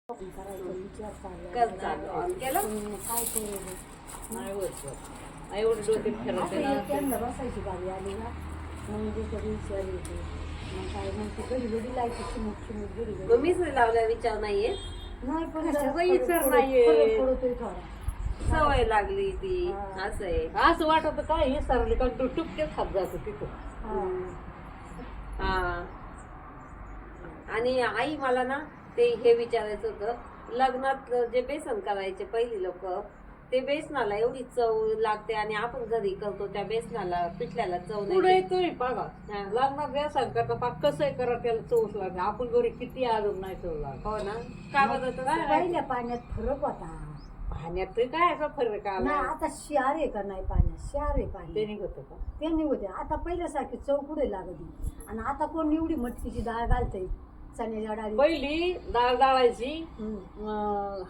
करायचा विचार चालला कर चालू केलं काय करू नाही होत एवढं डोक्यात फिरत आहे ना त्यांना बसायची बारी आली ना मग कधी विचार येते मग काय मग ती घडी घडी लायची चिमूक चिमूक घडी घडी मग मीच लावला विचार नाहीये नाही पण कशाचा विचार नाहीये. पडतोय थोडा सवय लागली ती असं आहे. असं वाटत काय हे सरले का तू टुपकेच खात जातो तिथं. हा आणि आई मला ना ते हे विचारायचं होतं लग्नात जे बेसन करायचे पहिली लोक ते बेसनाला एवढी चव लागते आणि आपण घरी करतो त्या बेसनाला पिठल्याला चव पुढे नाही. येतोय बघा लग्नात या सांगता पाक कसं करा त्याला चवच लागते आपण घरी किती अजून नाही चव लागत. हो ना का बदलत पहिल्या पाण्यात फरक होता पाण्यात तरी काय असा फरक नाही आला आता शार आहे का नाही पाण्यात शार आहे पाणी ते निघत का ते निघते आता पहिल्यासारखी चव कुठे लागत आणि आता कोण एवढी मटकीची डाळ घालते चण्याच्या डाळी पहिली डाळ डाळायची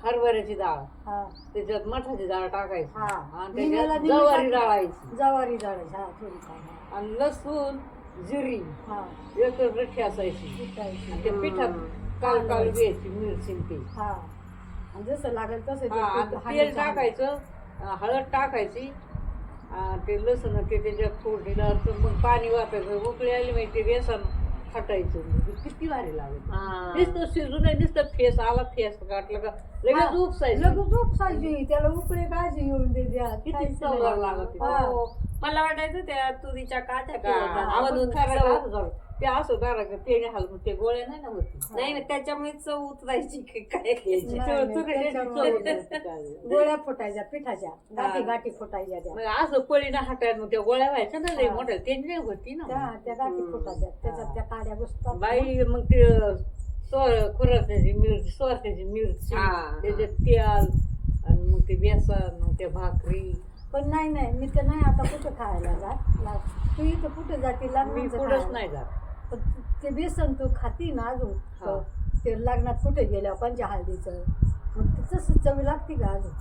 हरभऱ्याची डाळ हा त्याच्यात मठाची डाळ टाकायची हा. आणि निघाला त्याच्यात निघाला. जवारी डाळायची जवारी डाळायची हा थोडी काय आणि लसूण जिरी हा एकत्र ठेसायची विकायची. आणि त्या पिठात काल काल घ्यायची मिरची आणि ते हा आणि जसं लागेल तसं ते हा, पीठ आणि तेल हांड्याचं टाकायचं हळद टाकायची ते लसूण ते त्याच्यात फोडणीला तर मग पाणी वाटायचं उकळी आली माहिती ते बेसन हटायचं म्हणजे किती भारी लागत नुसतं शिजून नुसतं फेस आला फेस काटलं का लगेच उपसायचं लगेच उपसायची त्याला उकळे काळजी येऊन दे द्या किती चव लागत हा. हो. मला वाटायचं त्या तुरीच्या काठ्या फिरवतात आपण म्हणून करायला चव- असं झालं. ते असं करायचं ते हलवून ते गोळ्या नाही ना होती नाही ना त्याच्यामुळे चव उतरायची की काय नाही, त्याच्यामुळे मग गोळ्या फुटायच्या पिठाच्या गाठी गाठी फुटायच्या त्या असं पळीना हातायला मग त्या गोळ्या व्हायच्या ना लई मोठ्या ते नाही होती ना त्या गाठी फुटायच्या त्याच्यात त्या काड्या बसतात बाई मग ते खुरासण्याची मिरची सोरण्याची मिरची हा. त्याच्यात तेल आणि मग ते बेसन मग त्या भाकरी पण नाही मी तर नाही आता कुठं खायला जात तू इथं कुठे जाते मी लग्नाचं पुढंच खायला. नाही जात पण ते बेसन तू खाती ना अजून हा. ते लग्नात कुठे गेल्यावर पंचा हळदीचं मग ते तसं चवी लागते का अजून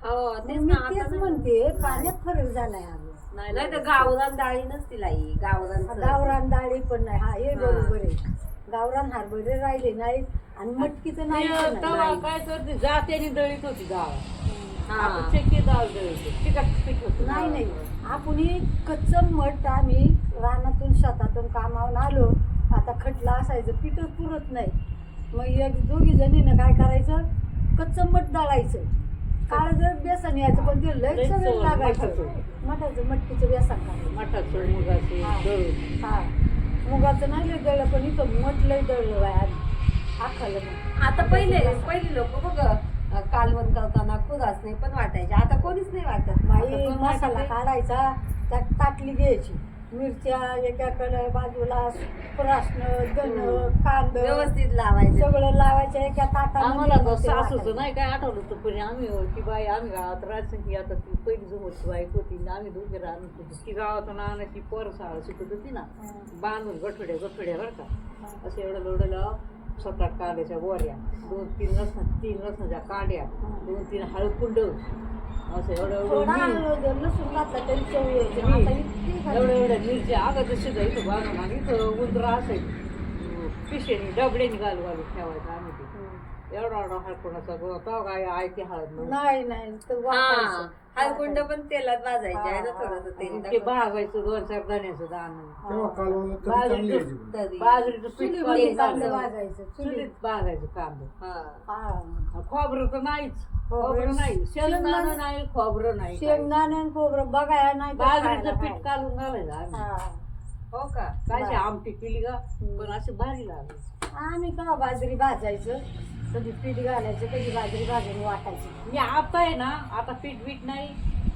हो तेच मी ना, आता तेच नाही. म्हणते पाण्यात फरक झालाय अगं नाही तर गावरान डाळी नसतील आई गावरान गावरान डाळी पण नाही हा हे हा. बरोबर आहे गावरान हरभरे राहिले नाही आणि मटकीचं नाही पण नाही. तेव्हा काय करते जात्याने दळीत होती डाळ हा. आपण चक्की डाळ दळीत तिखट पीठ होतं नाही आपण कच्चं मठ आम्ही रानातून शेतातून कामावून आलो आता खटला असायचं पिठच पुरत नाही मग एक दोघी जणीनं काय करायचं कच्चं मठ दळायचं काळ जर बेसन यायचं पण ते लय लय सगळं चव लागायचं मठाचं. मठाचं मटकीचं बेसन करायचं मठाचं मुगाचे हा. दळून हा मुगाचं नाही लय दळलं पण इथं मठ लय दळलं बाय आखालं मग आता पहिली लोक बघ कालवण करताना खुरास नाही पण वाटायचे आता कोणीच नाही वाटत बाई मसाला काढायचा त्यात ताटली घ्यायची मिरच्या एकाकडे बाजूला खुरासणं धन कांद व्यवस्थित लावायचं सगळं लावायचं एका आम्हाला तर ताटामध्ये सासूचं नाही काय आठवलं होतं पण आम्ही की बाई आम्ही गावात राहायचं की आता ती पहिली जमत बाईक होती आणि आम्ही दोघे राहत होती ती गावातून आणायची शाळा शिकत होती ना बांधून गठोड्या बरं का असं एवढं लोडलं 7-8 कांद्याच्या बोऱ्या 2-3 लसणाच्या काड्या 2-3 हळकुंड असं एवढं थोडा एवढं लसूण घातला तरी चव यायची आता इतकी एवढ्या एवढ्या मिरच्या अगं तर शिजा इथं बांधून आणि इथं उंदरा असायची पिशेनी डबड्यानी घालून ठेवायचं आम्ही ते एवढा एवढा हळकुंडाचा गोळा काय आयती हळद नव्हती. नाही तर हा वाटायचं. हळकुंड पण तेलात भाजायचे आहे ना हा, थोडस तेल ते टाकून. भागायचं 2-4 दाण्याचं दाणं तेव्हा कालवलं तरी चांगली यायची पण. तरी. बाजरीचं पीठ चुलीमध्ये काढून चांगलं घालायचं. वाजायचं चुलीत भागायचं कांदा हा. हा खोबरं तर नाहीच खोबरं नाही शेंगदाणं नाही खोबरं नाही काही. शेंगदाणे आणि खोबरं बघायला नाही तर बाजरीचं खायला पीठ काय. काढून घालायचं आम्ही हा. हो का काय आमटी केली का पण अशी भारी लागली आम्ही का बाजरी भाजायचं कधी पीठ घालायचं कधी बाजरी भाजून वाटायची मी आता आहे ना आता पीठ बीठ नाही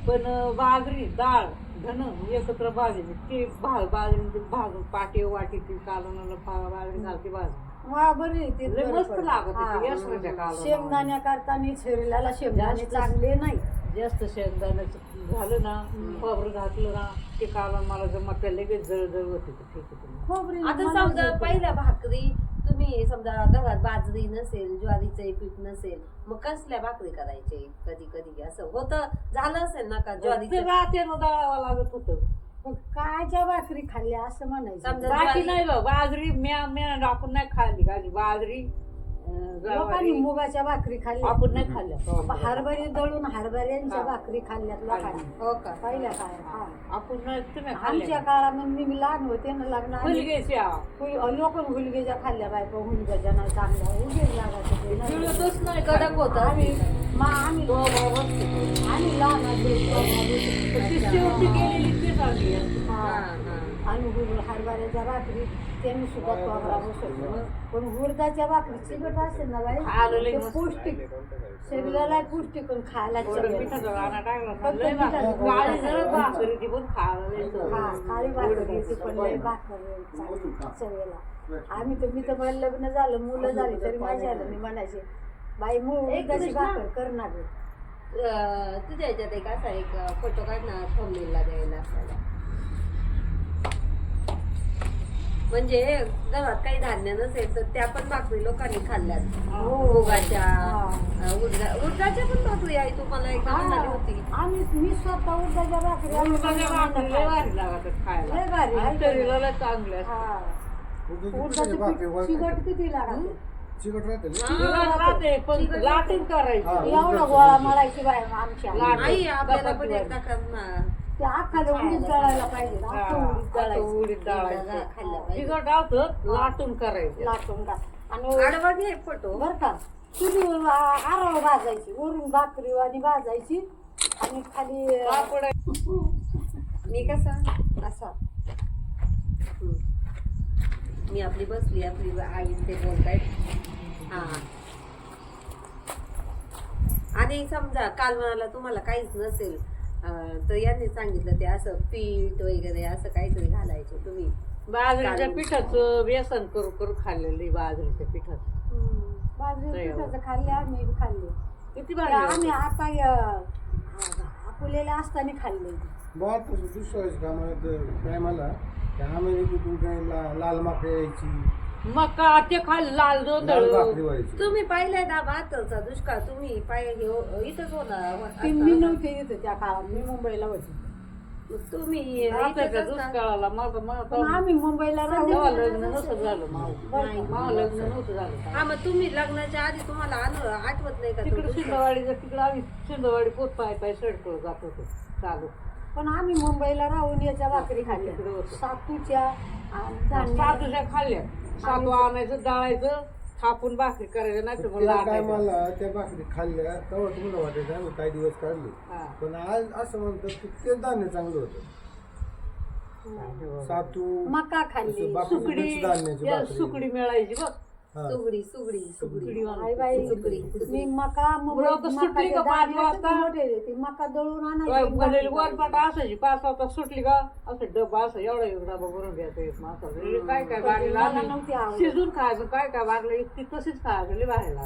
पण बाजरी डाळ धन एकत्र भाजली ते बाजरी भाजून पाटी वाटी ती कालवणाला बाजरी घालते भाजून वा बरी आहे ते लय बरं मस्त पडतं. लागत हा. होती यशराच्या कालवणाला. शेंगदाण्या करताना शरीराला शेंगदाणे जास्त- चांगले नाही जास्त शेंगदाण्याचं झालं ना खोबरं घातलं ना ते कालवण मला जमत लगेच जळजळ होते ते ठीक आहे खोबरी आता मला समजा झोप पहिल्या भाकरी तुम्ही समजा घरात बाजरी नसेल ज्वारीचं पीठ नसेल मग कसल्या भाकरी करायचे कधी कधी असं होतं झालं असेल ना का ते ज्वारीचं रात्यानं दळावं लागत होतं पण कायच्या भाकरी खाल्ल्या असं म्हणायचं समजा बाकी ज्वारी- नाही बा बाजरी म्या म्या आपण नाही खाल्ली खाली बाजरी लोकांनी मुगाच्या भाकरी खाल्ल्या आपण नाही खाल्ल्या हरभरे दळून हरभऱ्यांच्या भाकरी खाल्ल्यात लोकांनी हो का पहिल्या काळात हा आपण नाही तुम्ही आमच्या खाल्ल्या काळामध्ये मी लहान होते ना लग्न मुलगेच्या लोक हुलगेच्या खाल्ल्या बायका हुलग्याच्या नाही चांगल्या हुलगेच लागायचे मिळतच नाही कडक होतं आम्ही आम्ही लहान शेवटी गेलेली ती चांगली असते. आणि हरभऱ्याच्या भाकरी त्यांनी सुद्धा तोगरा बसवतो पण हुरदाच्या भाकरी चिकट असेल ना खायला लई बाई मस्त. पौष्टिक शरीराला पौष्टिक पण खायला थोडं चव पिठाचा दाणा टाकला ना, फक्त लय भाकरी. पिठाचं काळी दाणा. जरा भाकरी ती पण खायला लय चव. हा काळी भाकरी पण लय भाकर चांगली चवेला मी तर मला लग्न झालं मुलं झाली तरी माझ्या आलं मी म्हणायचे बाई मुळची भाकर कर ना गं. तुझ्या ह्याच्यात एक असा एक फोटो काढ ना थंबनेलला द्यायला आपल्याला म्हणजे घरात काही धान्य नसेल तर त्या पण भाकरी लोकांनी खाल्ल्यात हो. मुगाच्या हा. उडदाच्या पण भाकरी आहे तुम्हाला एकदा म्हणाली होती मी स्वतः उडदाच्या भाकरी उडदाच्या भाकरी लय भारी लागतात खायला. लय भारी, आणि शरीराला लय चांगल्या असतात. हा उडदाची उडदाची भाकरी वर- चिकट किती लागत चिकट राहते ना? चिकट राहते, पण लाटून करायची. हा. एवढं गोळा मळायची बाय आमच्या लाट. आई आपल्याला पण चपाती एकदा करणार ते अख्खाला उडीद दळायला पाहिजे हा, अख्खं उडीद आता दळायचं उडीद दळायचं. खाल्लं पाहिजे. चिकट राहतं, लाटून करायचं. लाटून टाक आणि आडवा घे फोटो बर का चुलीवर आराव भाजायची वरून भाकरी आणि भाजायची आणि खाली पापड मी कसा असा मी आपली बसली आपली आई ते बोलताय हा आणि समजा काल म्हणाला तुम्हाला काहीच नसेल तर यांनी सांगितलं ते असं पीठ वगैरे असं काहीतरी घालायचं तुम्ही बाजरीच्या पिठाचं व्यसन करू करू खाल्लेलं बाजरीच्या पिठाचं बाजरी पिठाचं खाल्ले आम्ही बी खाल्ले किती ते भारी आम्ही लागतं. आता अकोलेल्या असताना खाल्ले बहुत दुसऱ्या टायमाला त्या अमेरिकेतून काही लाल माकडी यायची मका ते खाल लाल लाल जोंधळ भाकरी व्हायची तुम्ही पाहिलाय ना बहात्तरचा दुष्काळ तुम्ही इथंच होणार मी नव्हते येत त्या काळात मी मुंबईला होते तुम्ही राहत्याच्या इथंच असणार. दुष्काळाला पण आम्ही मुंबईला तेव्हा राहू लग्न नव्हतं झालं माव लग्न नव्हतं झालं हा मग तुम्ही लग्नाच्या आधी तुम्हाला आठवत नाही का तो तिकडे दुष्काळ? शिंदवाडीचं तिकडे आम्ही शिंदवाडी पोत पाय सडकळ जात होतो चालू पण आम्ही मुंबईला राहून याच्या भाकरी खाल्ल्या तिकडे होतं. सातूच्या धान्य सातूच्या खाल्ल्या सातू आणायचं दळायचं थापून भाकरी करायचं नाही तर मग त्या लाटायचं. टायमाला त्या भाकरी खाल्ल्या तेव्हा तुम्हाला वाटायचं आम्ही काही दिवस काढले हा. पण आज असं म्हणतात की ते धान्य चांगलं होतं सातू मका खाल्ली असं भाकरी सुकडी मिक्स धान्याची या भाकरी. सुकडी मिळायची बघ हा. सुगडी सुगडी सुगडी सुकडी आई बाई सुकडी. मी मका बरं, आता सुटली का पाच वाजता? ते मका दळून आणायची भरलेली वरपाट असायची 5 वाजता सुटली का असं डबा असं एवढा एक डबा भरून घ्यायचा एक माणसाला काय काय मला बारीला नव्हती आवडत. शिजून खायचं काय काय बारलं ती तशीच खायचं लई बाहेर